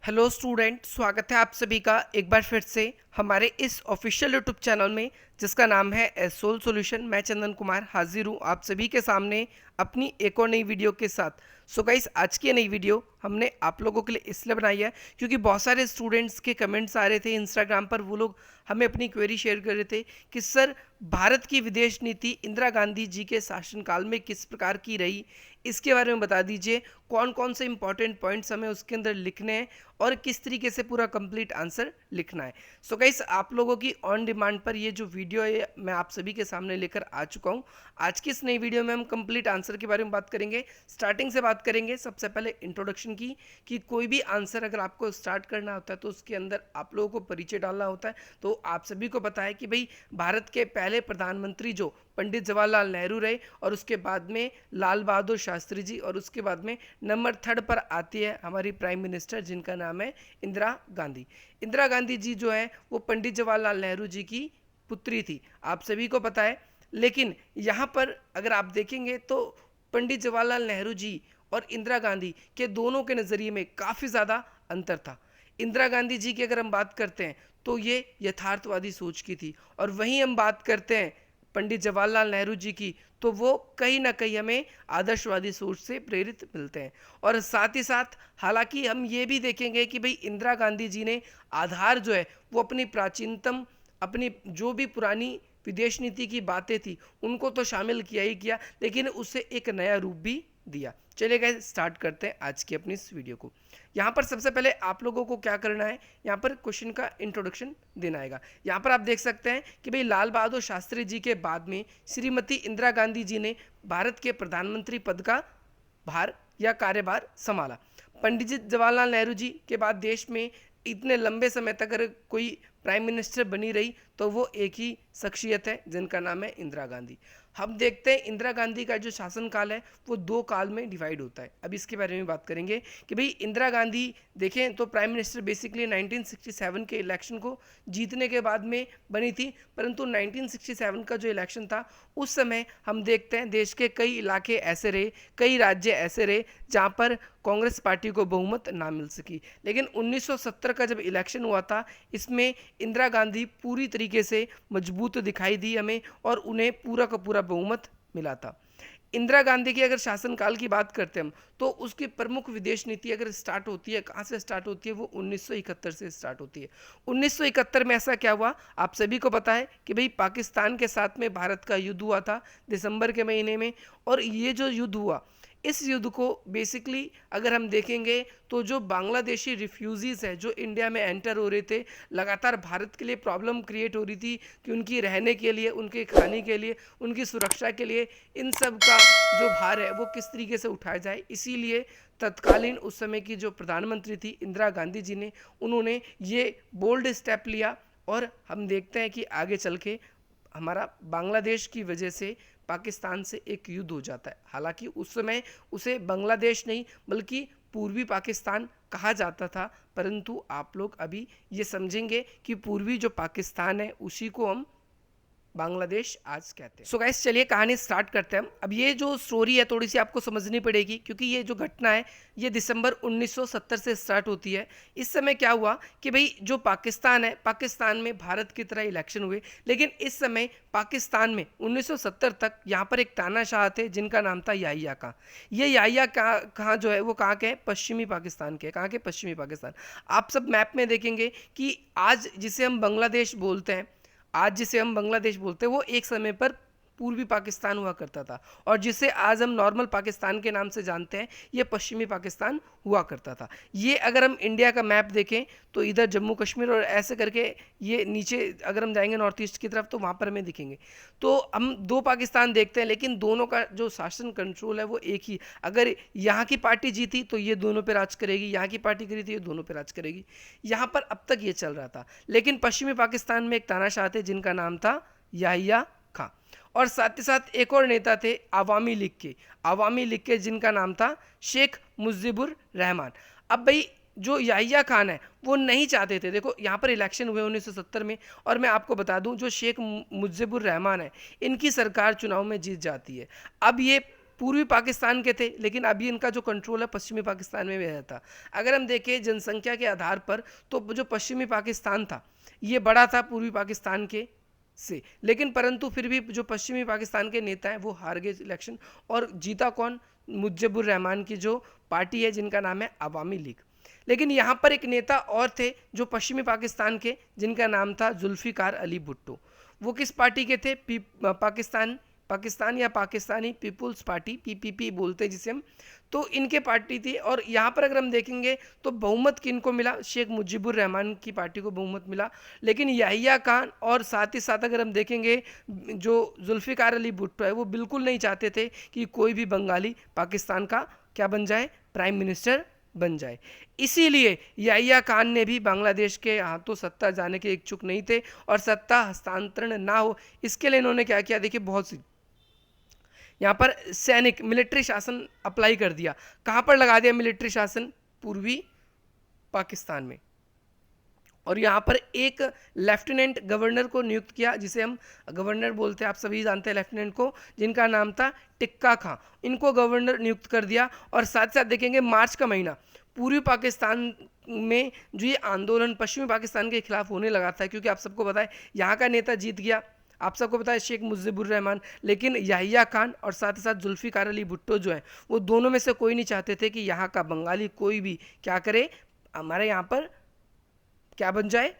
Hello student, स्वागत है आप सभी का एक बार फिर से हमारे इस ऑफिशियल यूट्यूब चैनल में जिसका नाम है एसोल सॉल्यूशन। मैं चंदन कुमार हाजिर हूँ आप सभी के सामने अपनी एक और नई वीडियो के साथ। सो गाइस, आज की नई वीडियो हमने आप लोगों के लिए इसलिए बनाई है क्योंकि बहुत सारे स्टूडेंट्स के कमेंट्स आ रहे थे इंस्टाग्राम पर। वो लोग हमें अपनी क्वेरी शेयर कर रहे थे कि सर, भारत की विदेश नीति इंदिरा गांधी जी के शासनकाल में किस प्रकार की रही, इसके बारे में बता दीजिए। कौन कौन से इंपॉर्टेंट पॉइंट्स हमें उसके अंदर लिखने हैं और किस तरीके से पूरा कंप्लीट आंसर लिखना है। सो गाइस, आप लोगों की ऑन डिमांड पर ये जो वीडियो है मैं आप सभी के सामने लेकर आ चुका हूँ। आज की इस नई वीडियो में हम कंप्लीट आंसर के बारे में बात करेंगे। स्टार्टिंग से बात करेंगे सबसे पहले इंट्रोडक्शन की, कि कोई भी आंसर अगर आपको स्टार्ट करना होता है तो उसके अंदर आप लोगों को परिचय डालना होता है। तो आप सभी को पता है कि भाई भारत के पहले प्रधानमंत्री जो पंडित जवाहरलाल नेहरू रहे, और उसके बाद में लाल बहादुर शास्त्री जी, और उसके बाद में नंबर 3 पर आती है हमारी प्राइम मिनिस्टर जिनका नाम है इंदिरा गांधी। इंदिरा गांधी जी जो है वो पंडित जवाहरलाल नेहरू जी की पुत्री थी, आप सभी को पता है। लेकिन यहाँ पर अगर आप देखेंगे तो पंडित जवाहरलाल नेहरू जी और इंदिरा गांधी के दोनों के नज़रिए में काफ़ी ज़्यादा अंतर था। इंदिरा गांधी जी की अगर हम बात करते हैं तो ये यथार्थवादी सोच की थी, और वहीं हम बात करते हैं पंडित जवाहरलाल नेहरू जी की तो वो कहीं ना कहीं हमें आदर्शवादी सोच से प्रेरित मिलते हैं। और साथ ही साथ हालांकि हम ये भी देखेंगे कि भाई इंदिरा गांधी जी ने आधार जो है वो अपनी प्राचीनतम, अपनी जो भी पुरानी विदेश नीति की बातें थी उनको तो शामिल किया ही किया, लेकिन उसे एक नया रूप भी दिया। चलिए गाइस, स्टार्ट करते हैं आज की अपनी इस वीडियो को। यहाँ पर सबसे पहले आप लोगों को क्या करना है, यहाँ पर क्वेश्चन का इंट्रोडक्शन देना आएगा। यहाँ पर आप देख सकते हैं कि भाई लाल बहादुर शास्त्री जी के बाद में श्रीमती इंदिरा गांधी जी ने भारत के प्रधानमंत्री पद का भार या कार्यभार संभाला। पंडित जवाहरलाल नेहरू जी के बाद देश में इतने लंबे समय तक अगर कोई प्राइम मिनिस्टर बनी रही तो वो एक ही शख्सियत है जिनका नाम है इंदिरा गांधी। हम देखते हैं इंदिरा गांधी का जो शासनकाल है वो 2 काल में डिवाइड होता है। अब इसके बारे में बात करेंगे कि भाई इंदिरा गांधी देखें तो प्राइम मिनिस्टर बेसिकली 1967 के इलेक्शन को जीतने के बाद में बनी थी, परंतु 1967 का जो इलेक्शन था उस समय हम देखते हैं देश के कई इलाके ऐसे रहे, कई राज्य ऐसे रहे जहाँ पर कांग्रेस पार्टी को बहुमत ना मिल सकी। लेकिन 1970 का जब इलेक्शन हुआ था इसमें इंदिरा गांधी पूरी तरीके से मजबूत दिखाई दी हमें, और उन्हें पूरा का पूरा बहुमत मिला था। इंदिरा गांधी की अगर शासनकाल की बात करते हैं हम तो उसकी प्रमुख विदेश नीति अगर स्टार्ट होती है, कहाँ से स्टार्ट होती है, वो 1971 से स्टार्ट होती है। 1971 में ऐसा क्या हुआ, आप सभी को पता है कि भाई पाकिस्तान के साथ में भारत का युद्ध हुआ था दिसंबर के महीने में। और ये जो युद्ध हुआ, इस युद्ध को बेसिकली अगर हम देखेंगे तो जो बांग्लादेशी रिफ्यूजीज़ है जो इंडिया में एंटर हो रहे थे, लगातार भारत के लिए प्रॉब्लम क्रिएट हो रही थी कि उनकी रहने के लिए, उनके खाने के लिए, उनकी सुरक्षा के लिए इन सब का जो भार है वो किस तरीके से उठाया जाए। इसीलिए तत्कालीन उस समय की जो प्रधानमंत्री थी इंदिरा गांधी जी ने, उन्होंने ये बोल्ड स्टेप लिया। और हम देखते हैं कि आगे चल के हमारा बांग्लादेश की वजह से पाकिस्तान से एक युद्ध हो जाता है। हालांकि उस समय उसे बांग्लादेश नहीं बल्कि पूर्वी पाकिस्तान कहा जाता था, परंतु आप लोग अभी ये समझेंगे कि पूर्वी जो पाकिस्तान है उसी को हम बांग्लादेश आज कहते हैं। सो गाइस, चलिए कहानी स्टार्ट करते हैं हम। अब ये जो स्टोरी है थोड़ी सी आपको समझनी पड़ेगी क्योंकि ये जो घटना है ये दिसंबर 1970 से स्टार्ट होती है। इस समय क्या हुआ कि भाई जो पाकिस्तान है, पाकिस्तान में भारत की तरह इलेक्शन हुए, लेकिन इस समय पाकिस्तान में 1970 तक यहाँ पर एक तानाशाह थे जिनका नाम था याहिया खां। ये याहिया खां जो है वो कहाँ के हैं, पश्चिमी पाकिस्तान के। कहाँ के, पश्चिमी पाकिस्तान। आप सब मैप में देखेंगे कि आज जिसे हम बांग्लादेश बोलते हैं, आज जिसे हम बांग्लादेश बोलते हैं वो एक समय पर पूर्वी पाकिस्तान हुआ करता था, और जिसे आज हम नॉर्मल पाकिस्तान के नाम से जानते हैं ये पश्चिमी पाकिस्तान हुआ करता था। ये अगर हम इंडिया का मैप देखें तो इधर जम्मू कश्मीर और ऐसे करके ये नीचे अगर हम जाएंगे नॉर्थ ईस्ट की तरफ तो वहाँ पर हमें दिखेंगे। तो हम 2 पाकिस्तान देखते हैं, लेकिन दोनों का जो शासन कंट्रोल है वो एक ही। अगर यहाँ की पार्टी जीती तो ये दोनों पे राज करेगी, यहाँ की पार्टी करी तो ये दोनों पे राज करेगी। यहाँ पर अब तक ये चल रहा था। लेकिन पश्चिमी पाकिस्तान में एक तानाशाह थे जिनका नाम था याहिया खां, और साथ ही साथ एक और नेता थे आवामी लीग के जिनका नाम था शेख मुजीबुर रहमान। अब भाई जो याहिया खान है वो नहीं चाहते थे, देखो यहाँ पर इलेक्शन हुए 1970 में, और मैं आपको बता दूं जो शेख मुजीबुर रहमान है इनकी सरकार चुनाव में जीत जाती है। अब ये पूर्वी पाकिस्तान के थे, लेकिन अभी इनका जो कंट्रोल है पश्चिमी पाकिस्तान में भी रहता। अगर हम देखें जनसंख्या के आधार पर तो जो पश्चिमी पाकिस्तान था ये बड़ा था पूर्वी पाकिस्तान के से, लेकिन परंतु फिर भी जो पश्चिमी पाकिस्तान के नेता हैं वो हार गए इलेक्शन। और जीता कौन? मुजिबुर रहमान की जो पार्टी है जिनका नाम है अवामी लीग। लेकिन यहाँ पर एक नेता और थे जो पश्चिमी पाकिस्तान के, जिनका नाम था जुल्फिकार अली भुट्टो। वो किस पार्टी के थे? पाकिस्तान या पाकिस्तानी पीपुल्स पार्टी, पीपीपी बोलते हैं जिसे हम। तो इनके पार्टी थी। और यहाँ पर अगर हम देखेंगे तो बहुमत किनको मिला? शेख मुजीबुर रहमान की पार्टी को बहुमत मिला। लेकिन याहिया खान और साथ ही साथ अगर हम देखेंगे जो जुल्फिकार अली भुट्टो है वो बिल्कुल नहीं चाहते थे कि कोई भी बंगाली पाकिस्तान का क्या बन जाए? प्राइम मिनिस्टर बन जाए। इसीलिए याहिया खान ने भी बांग्लादेश के हाथों सत्ता जाने के इच्छुक नहीं थे और सत्ता हस्तांतरण ना हो इसके लिए इन्होंने क्या किया? देखिए बहुत सी यहाँ पर सैनिक मिलिट्री शासन अप्लाई कर दिया। कहाँ पर लगा दिया मिलिट्री शासन? पूर्वी पाकिस्तान में। और यहाँ पर एक लेफ्टिनेंट गवर्नर को नियुक्त किया, जिसे हम गवर्नर बोलते हैं, आप सभी जानते हैं लेफ्टिनेंट को, जिनका नाम था टिक्का खां। इनको गवर्नर नियुक्त कर दिया। और साथ साथ देखेंगे मार्च का महीना पूर्वी पाकिस्तान में जो ये आंदोलन पश्चिमी पाकिस्तान के खिलाफ होने लगा था, क्योंकि आप सबको पता है यहाँ का नेता जीत गया, आप सबको पता है शेख मुजिबुर रहमान, लेकिन याहिया खान और साथ ही साथ जुल्फिकार अली भुट्टो जो है वो दोनों में से कोई नहीं चाहते थे कि यहाँ का बंगाली कोई भी क्या करे, हमारे यहाँ पर क्या बन जाए?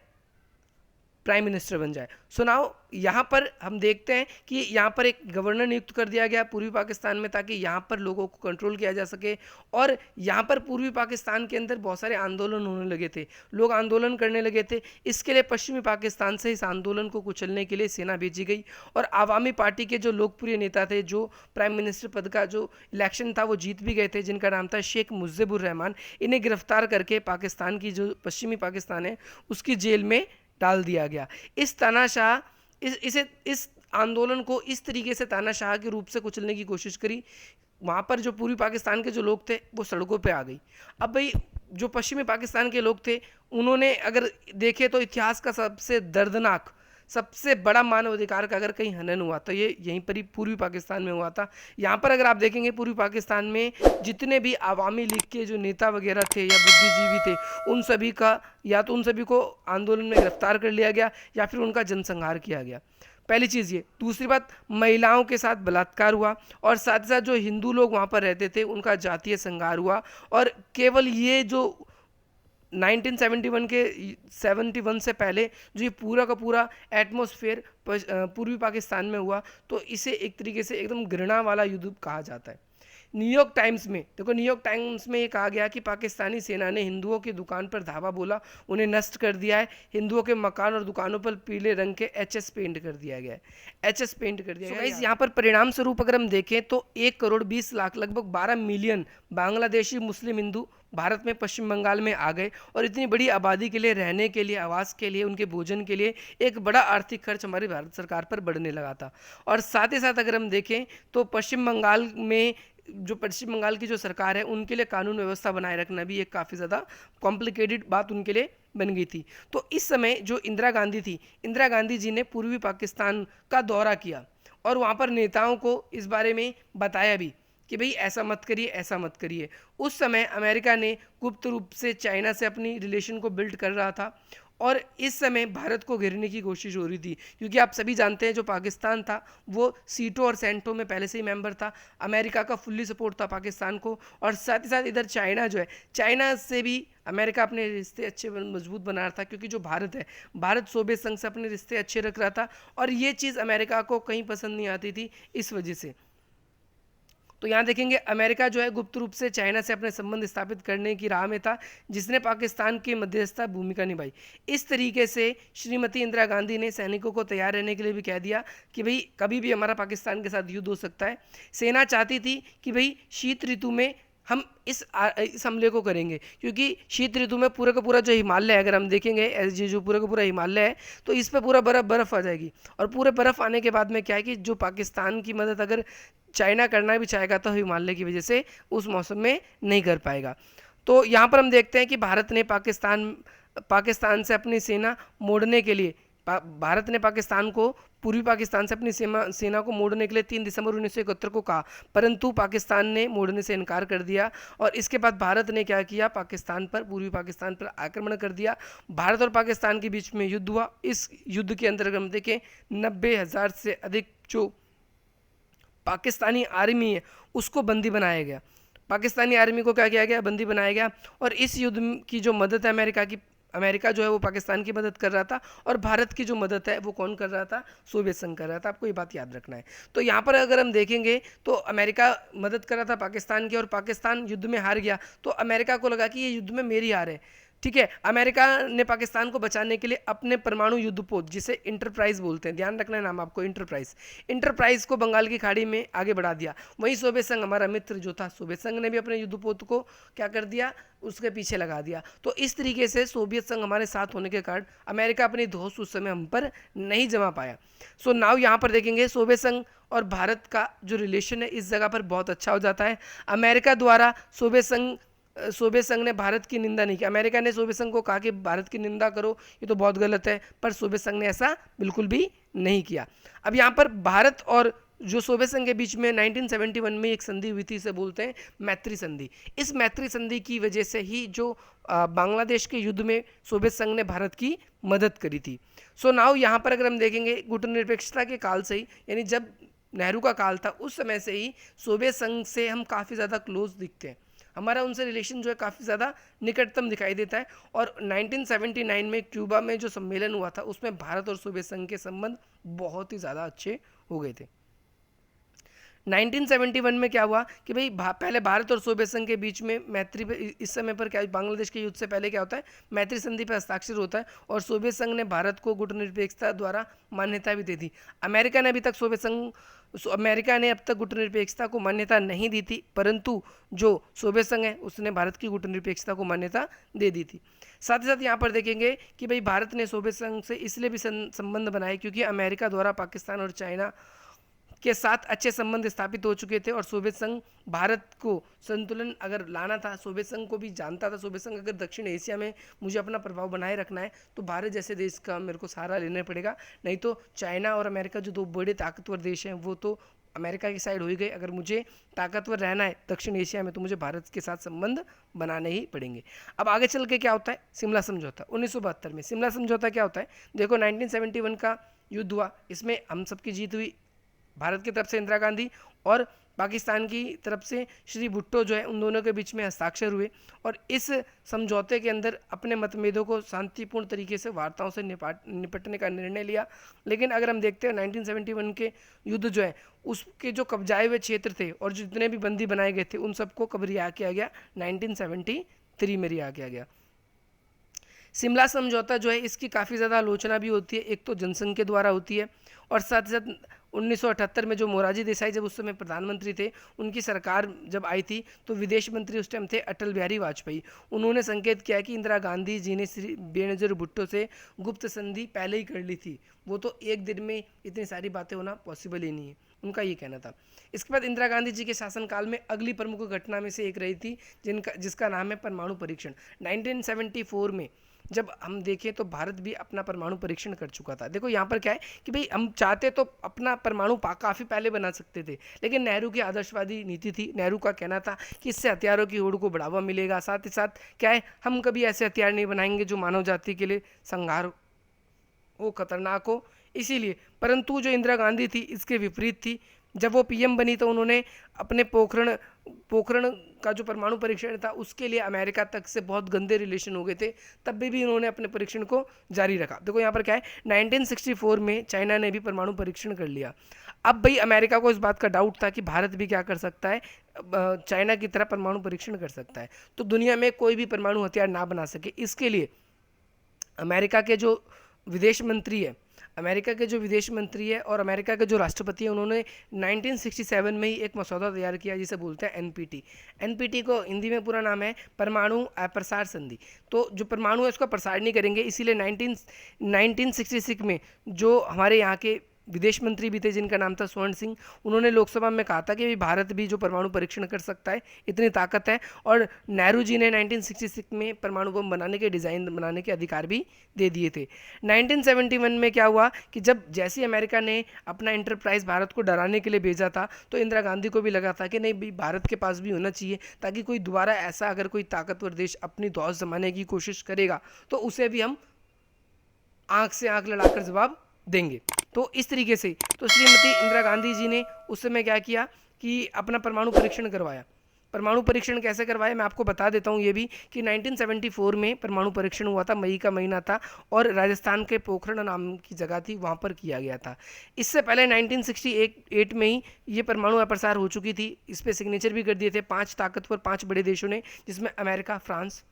प्राइम मिनिस्टर बन जाए। सुनाओ यहाँ पर हम देखते हैं कि यहाँ पर एक गवर्नर नियुक्त कर दिया गया पूर्वी पाकिस्तान में, ताकि यहाँ पर लोगों को कंट्रोल किया जा सके। और यहाँ पर पूर्वी पाकिस्तान के अंदर बहुत सारे आंदोलन होने लगे थे, लोग आंदोलन करने लगे थे। इसके लिए पश्चिमी पाकिस्तान से इस आंदोलन को कुचलने के लिए सेना भेजी गई। और आवामी पार्टी के जो लोकप्रिय नेता थे, जो प्राइम मिनिस्टर पद का जो इलेक्शन था वो जीत भी गए थे, जिनका नाम था शेख मुजिबुर रहमान, इन्हें गिरफ्तार करके पाकिस्तान की जो पश्चिमी पाकिस्तान है उसकी जेल में डाल दिया गया। इस तानाशाह इस आंदोलन को इस तरीके से तानाशाह के रूप से कुचलने की कोशिश करी, वहाँ पर जो पूर्वी पाकिस्तान के जो लोग थे वो सड़कों पे आ गई। अब भाई जो पश्चिमी पाकिस्तान के लोग थे उन्होंने अगर देखे तो इतिहास का सबसे दर्दनाक, सबसे बड़ा मानव अधिकार का अगर कहीं हनन हुआ तो ये यहीं पर ही पूर्वी पाकिस्तान में हुआ था। यहाँ पर अगर आप देखेंगे पूर्वी पाकिस्तान में जितने भी आवामी लीग के जो नेता वगैरह थे या बुद्धिजीवी थे, उन सभी का या तो उन सभी को आंदोलन में गिरफ्तार कर लिया गया या फिर उनका जनसंहार किया गया। पहली चीज़ ये। दूसरी बात, महिलाओं के साथ बलात्कार हुआ और साथ ही साथ जो हिंदू लोग वहाँ पर रहते थे उनका जातीय संहार हुआ। और केवल ये जो 1971 के 71 से पहले जो ये पूरा का पूरा एटमॉस्फेयर पूर्वी पाकिस्तान में हुआ, तो इसे एक तरीके से एकदम घृणा वाला युद्ध कहा जाता है। न्यूयॉर्क टाइम्स में देखो, न्यूयॉर्क टाइम्स में ये कहा गया कि पाकिस्तानी सेना ने हिंदुओं की दुकान पर धावा बोला, उन्हें नष्ट कर दिया है। हिंदुओं के मकान और दुकानों पर पीले रंग के एचएस पेंट कर दिया गया है, एचएस पेंट कर दिया गया है। यहाँ पर परिणाम स्वरूप अगर हम देखें तो 1 करोड़ 20 लाख लगभग 12 मिलियन बांग्लादेशी मुस्लिम हिंदू भारत में पश्चिम बंगाल में आ गए। और इतनी बड़ी आबादी के लिए रहने के लिए, आवास के लिए, उनके भोजन के लिए एक बड़ा आर्थिक खर्च हमारी भारत सरकार पर बढ़ने लगा था। और साथ ही साथ अगर हम देखें तो पश्चिम बंगाल में जो पश्चिम बंगाल की जो सरकार है उनके लिए कानून व्यवस्था बनाए रखना भी एक काफ़ी ज़्यादा कॉम्प्लिकेटेड बात उनके लिए बन गई थी। तो इस समय जो इंदिरा गांधी थी, इंदिरा गांधी जी ने पूर्वी पाकिस्तान का दौरा किया और वहाँ पर नेताओं को इस बारे में बताया भी कि भाई ऐसा मत करिए, ऐसा मत करिए। उस समय अमेरिका ने गुप्त रूप से चाइना से अपनी रिलेशन को बिल्ड कर रहा था और इस समय भारत को घेरने की कोशिश हो रही थी, क्योंकि आप सभी जानते हैं जो पाकिस्तान था वो सीटो और सेंटो में पहले से ही मेंबर था। अमेरिका का फुल्ली सपोर्ट था पाकिस्तान को। और साथ ही साथ इधर चाइना जो है, चाइना से भी अमेरिका अपने रिश्ते अच्छे मजबूत बना रहा था, क्योंकि जो भारत है, भारत सोवियत संघ से अपने रिश्ते अच्छे रख रहा था और ये चीज़ अमेरिका को कहीं पसंद नहीं आती थी इस वजह से। तो यहाँ देखेंगे अमेरिका जो है गुप्त रूप से चाइना से अपने संबंध स्थापित करने की राह में था, जिसने पाकिस्तान की मध्यस्थता भूमिका निभाई। इस तरीके से श्रीमती इंदिरा गांधी ने सैनिकों को तैयार रहने के लिए भी कह दिया कि भाई कभी भी हमारा पाकिस्तान के साथ युद्ध हो सकता है। सेना चाहती थी कि भाई शीत ऋतु में हम इस हमले को करेंगे, क्योंकि शीत ऋतु में पूरा का पूरा जो हिमालय है, अगर हम देखेंगे जो पूरा का पूरा हिमालय है, तो इस पर पूरा बर्फ़ आ जाएगी। और पूरे बर्फ़ आने के बाद में क्या है कि जो पाकिस्तान की मदद अगर चाइना करना भी चाहेगा तो हिमालय की वजह से उस मौसम में नहीं कर पाएगा। तो यहाँ पर हम देखते हैं कि भारत ने पाकिस्तान से अपनी सेना मोड़ने के लिए भारत ने पाकिस्तान को पूर्वी पाकिस्तान से अपनी सेना को मोड़ने के लिए 3 दिसंबर 1971 को कहा, परंतु पाकिस्तान ने मोड़ने से इनकार कर दिया और इसके बाद भारत ने क्या किया, पाकिस्तान पर, पूर्वी पाकिस्तान पर आक्रमण कर दिया। भारत और पाकिस्तान के बीच में युद्ध हुआ। इस युद्ध के अंतर्गत हम देखें 90,000 से अधिक जो पाकिस्तानी आर्मी है उसको बंदी बनाया गया। पाकिस्तानी आर्मी को क्या किया गया, बंदी बनाया गया। और इस युद्ध की जो मदद है अमेरिका जो है वो पाकिस्तान की मदद कर रहा था, और भारत की जो मदद है वो कौन कर रहा था, सोवियत संघ कर रहा था। आपको ये बात याद रखना है। तो यहाँ पर अगर हम देखेंगे तो अमेरिका मदद कर रहा था पाकिस्तान की, और पाकिस्तान युद्ध में हार गया तो अमेरिका को लगा कि ये युद्ध में मेरी हार है, ठीक है। अमेरिका ने पाकिस्तान को बचाने के लिए अपने परमाणु युद्धपोत, जिसे इंटरप्राइज बोलते हैं, ध्यान रखना है नाम आपको, इंटरप्राइज को बंगाल की खाड़ी में आगे बढ़ा दिया। वहीं सोवियत संघ, हमारा मित्र जो था सोवियत संघ, ने भी अपने युद्धपोत को क्या कर दिया, उसके पीछे लगा दिया। तो इस तरीके से सोवियत संघ हमारे साथ होने के कारण अमेरिका अपनी धौंस उस समय हम पर नहीं जमा पाया। सो नाउ यहाँ पर देखेंगे सोवियत संघ और भारत का जो रिलेशन है इस जगह पर बहुत अच्छा हो जाता है। अमेरिका द्वारा सोवियत संघ ने भारत की निंदा नहीं की। अमेरिका ने सोवियत संघ को कहा कि भारत की निंदा करो, ये तो बहुत गलत है, पर सोवियत संघ ने ऐसा बिल्कुल भी नहीं किया। अब यहाँ पर भारत और जो सोवियत संघ के बीच में 1971 में एक संधि हुई थी, इसे बोलते हैं मैत्री संधि। इस मैत्री संधि की वजह से ही जो बांग्लादेश के युद्ध में सोवियत संघ ने भारत की मदद करी थी। सो नाउ यहाँ पर अगर हम देखेंगे गुटनिरपेक्षता के काल से ही, यानी जब नेहरू का काल था उस समय से ही सोवियत संघ से हम काफ़ी ज़्यादा क्लोज दिखते हैं, हमारा उनसे रिलेशन जो है काफ़ी ज़्यादा निकटतम दिखाई देता है। और 1979 में क्यूबा में जो सम्मेलन हुआ था उसमें भारत और सोवियत संघ के संबंध बहुत ही ज़्यादा अच्छे हो गए थे। 1971 में क्या हुआ कि भाई पहले भारत और सोवियत संघ के बीच में मैत्री पे, इस समय पर क्या, बांग्लादेश के युद्ध से पहले क्या होता है, मैत्री संधि पर हस्ताक्षर होता है, और सोवियत संघ ने भारत को गुटनिरपेक्षता द्वारा मान्यता भी दे दी। अमेरिका ने अब तक गुटनिरपेक्षता को मान्यता नहीं दी थी, परंतु जो सोवियत संघ है उसने भारत की गुटनिरपेक्षता को मान्यता दे दी थी। साथ ही साथ यहाँ पर देखेंगे कि भाई भारत ने सोवियत संघ से इसलिए भी संबंध बनाए क्योंकि अमेरिका द्वारा पाकिस्तान और चाइना के साथ अच्छे संबंध स्थापित हो चुके थे, और सोवियत संघ भारत को संतुलन अगर लाना था, सोवियत संघ को भी जानता था, सोवियत संघ अगर दक्षिण एशिया में मुझे अपना प्रभाव बनाए रखना है तो भारत जैसे देश का मेरे को सहारा लेना पड़ेगा, नहीं तो चाइना और अमेरिका जो दो बड़े ताकतवर देश हैं वो तो अमेरिका की साइड हो ही गए। अगर मुझे ताकतवर रहना है दक्षिण एशिया में तो मुझे भारत के साथ संबंध बनाने ही पड़ेंगे। अब आगे चल के क्या होता है, शिमला समझौता 1972 में। शिमला समझौता क्या होता है, देखो 1971 का युद्ध हुआ, इसमें हम सबकी जीत हुई, भारत की तरफ से इंदिरा गांधी और पाकिस्तान की तरफ से श्री भुट्टो जो है, उन दोनों के बीच में हस्ताक्षर हुए, और इस समझौते के अंदर अपने मतभेदों को शांतिपूर्ण तरीके से वार्ताओं से निपटने का निर्णय लिया। लेकिन अगर हम देखते हैं 1971 के युद्ध जो है उसके जो कब्जाए हुए क्षेत्र थे और जितने भी बंदी बनाए गए थे उन सबको कब रिहा किया गया, 1973 में रिहा किया गया। शिमला समझौता जो है इसकी काफ़ी ज़्यादा आलोचना भी होती है, एक तो जनसंघ के द्वारा होती है, और साथ ही साथ 1978 में जो मोरारजी देसाई जब उस समय प्रधानमंत्री थे, उनकी सरकार जब आई थी तो विदेश मंत्री उस टाइम थे अटल बिहारी वाजपेयी। उन्होंने संकेत किया कि इंदिरा गांधी जी ने श्री बेनज़ीर भुट्टो से गुप्त संधि पहले ही कर ली थी, वो तो एक दिन में इतनी सारी बातें होना पॉसिबल ही नहीं है, उनका ये कहना था। इसके बाद इंदिरा गांधी जी के शासनकाल में अगली प्रमुख घटना में से एक रही थी जिसका नाम है परमाणु परीक्षण। 1974 में जब हम देखें तो भारत भी अपना परमाणु परीक्षण कर चुका था। देखो यहाँ पर क्या है कि भाई हम चाहते तो अपना परमाणु काफ़ी पहले बना सकते थे, लेकिन नेहरू की आदर्शवादी नीति थी। नेहरू का कहना था कि इससे हथियारों की होड़ को बढ़ावा मिलेगा, साथ ही साथ क्या है, हम कभी ऐसे हथियार नहीं बनाएंगे जो मानव जाति के लिए संहार हो, खतरनाक हो, इसीलिए। परंतु जो इंदिरा गांधी थी इसके विपरीत थी। जब वो पीएम बनी तो उन्होंने अपने पोखरण का जो परमाणु परीक्षण था उसके लिए अमेरिका तक से बहुत गंदे रिलेशन हो गए थे, तब भी उन्होंने अपने परीक्षण को जारी रखा। देखो यहाँ पर क्या है, 1964 में चाइना ने भी परमाणु परीक्षण कर लिया। अब भाई अमेरिका को इस बात का डाउट था कि भारत भी क्या कर सकता है, चाइना की तरह परमाणु परीक्षण कर सकता है, तो दुनिया में कोई भी परमाणु हथियार ना बना सके, इसके लिए अमेरिका के जो विदेश मंत्री है और अमेरिका के जो राष्ट्रपति है, उन्होंने 1967 में ही एक मसौदा तैयार किया जिसे बोलते हैं एनपीटी। एनपीटी को हिंदी में पूरा नाम है परमाणु अप्रसार संधि। तो जो परमाणु है उसका प्रसार नहीं करेंगे, इसीलिए 1966 में जो हमारे यहाँ के विदेश मंत्री भी थे जिनका नाम था स्वर्ण सिंह। उन्होंने लोकसभा में कहा था कि भारत भी जो परमाणु परीक्षण कर सकता है, इतनी ताकत है। और नेहरू जी ने 1966 में परमाणु बम बनाने के डिज़ाइन बनाने के अधिकार भी दे दिए थे। 1971 में क्या हुआ कि जब जैसे अमेरिका ने अपना इंटरप्राइज भारत को डराने के लिए भेजा था, तो इंदिरा गांधी को भी लगा था कि नहीं भाई, भारत के पास भी होना चाहिए, ताकि कोई दोबारा ऐसा अगर कोई ताकतवर देश अपनी धौंस जमाने की कोशिश करेगा तो उसे भी हम आंख से आंख लड़ाकर जवाब देंगे। तो इस तरीके से तो श्रीमती इंदिरा गांधी जी ने उस समय क्या किया कि अपना परमाणु परीक्षण करवाया। परमाणु परीक्षण कैसे करवाया मैं आपको बता देता हूँ ये भी कि 1974 में परमाणु परीक्षण हुआ था, मई का महीना था, और राजस्थान के पोखरण नाम की जगह थी, वहाँ पर किया गया था। इससे पहले 1968 में ही ये परमाणु अप्रसार हो चुकी थी। इस पर सिग्नेचर भी कर दिए थे 5 बड़े देशों ने, जिसमें अमेरिका, फ्रांस,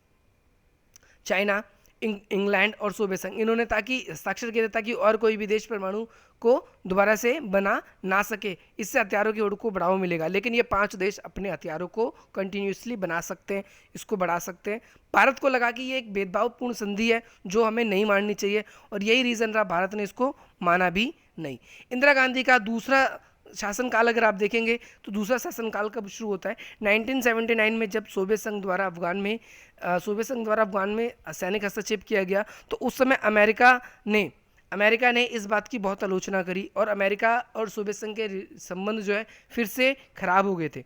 चाइना, इंग्लैंड और सोवियत संघ, इन्होंने ताकि हस्ताक्षर किया ताकि और कोई भी देश परमाणु को दोबारा से बना ना सके। इससे हथियारों की होड़ को बढ़ावा मिलेगा। लेकिन ये 5 देश अपने हथियारों को कंटिन्यूसली बना सकते हैं, इसको बढ़ा सकते हैं। भारत को लगा कि ये एक भेदभावपूर्ण संधि है जो हमें नहीं माननी चाहिए, और यही रीज़न रहा भारत ने इसको माना भी नहीं। इंदिरा गांधी का दूसरा शासनकाल अगर आप देखेंगे तो दूसरा शासनकाल कब शुरू होता है? 1979 में, जब सोवियत संघ द्वारा अफगान में सैनिक हस्तक्षेप किया गया, तो उस समय अमेरिका ने इस बात की बहुत आलोचना करी, और अमेरिका और सोवियत संघ के संबंध जो है फिर से खराब हो गए थे।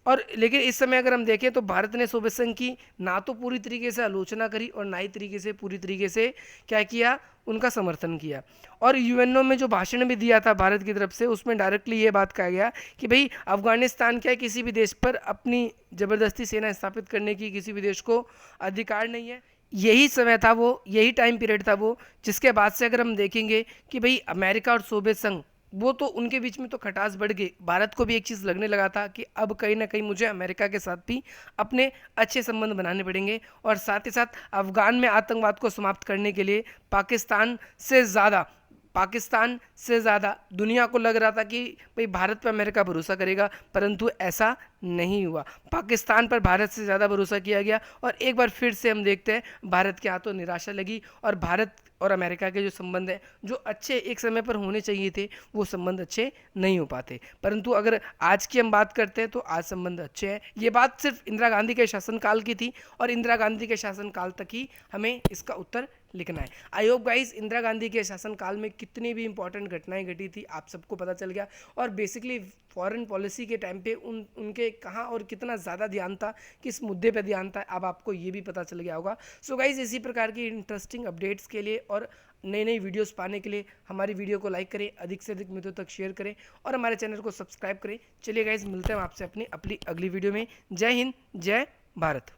और लेकिन इस समय अगर हम देखें तो भारत ने सोवियत संघ की ना तो पूरी तरीके से आलोचना करी और ना ही पूरी तरीके से क्या किया, उनका समर्थन किया। और यूएनओ में जो भाषण भी दिया था भारत की तरफ से, उसमें डायरेक्टली ये बात कहा गया कि भाई अफगानिस्तान क्या किसी भी देश पर अपनी ज़बरदस्ती सेना स्थापित करने की किसी भी देश को अधिकार नहीं है। यही समय था वो, यही टाइम पीरियड था वो, जिसके बाद से अगर हम देखेंगे कि भाई अमेरिका और सोवियत संघ, वो तो उनके बीच में तो खटास बढ़ गई। भारत को भी एक चीज़ लगने लगा था कि अब कहीं ना कहीं मुझे अमेरिका के साथ भी अपने अच्छे संबंध बनाने पड़ेंगे, और साथ ही साथ अफगान में आतंकवाद को समाप्त करने के लिए पाकिस्तान से ज़्यादा दुनिया को लग रहा था कि भाई भारत पर अमेरिका भरोसा करेगा, परंतु ऐसा नहीं हुआ। पाकिस्तान पर भारत से ज़्यादा भरोसा किया गया, और एक बार फिर से हम देखते हैं भारत के हाथों निराशा लगी, और भारत और अमेरिका के जो संबंध हैं, जो अच्छे एक समय पर होने चाहिए थे, वो संबंध अच्छे नहीं हो पाते। परंतु अगर आज की हम बात करते हैं तो आज संबंध अच्छे हैं। ये बात सिर्फ इंदिरा गांधी के शासनकाल की थी, और इंदिरा गांधी के शासनकाल तक ही हमें इसका उत्तर लिखना है। I hope guys, Indira Gandhi के शासनकाल में कितनी भी इंपॉर्टेंट घटनाएं घटी थी आप सबको पता चल गया, और बेसिकली फॉरेन पॉलिसी के टाइम पे उनके कहाँ और कितना ज़्यादा ध्यान था, किस मुद्दे पे ध्यान था, अब आपको ये भी पता चल गया होगा। सो गाइस, इसी प्रकार की इंटरेस्टिंग अपडेट्स के लिए और नई नई वीडियोस पाने के लिए हमारी वीडियो को लाइक करें, अधिक से अधिक मित्रों तक शेयर करें, और हमारे चैनल को सब्सक्राइब करें। चलिए गाइस, मिलते हैं आपसे अपनी अगली वीडियो में। जय हिंद, जय भारत।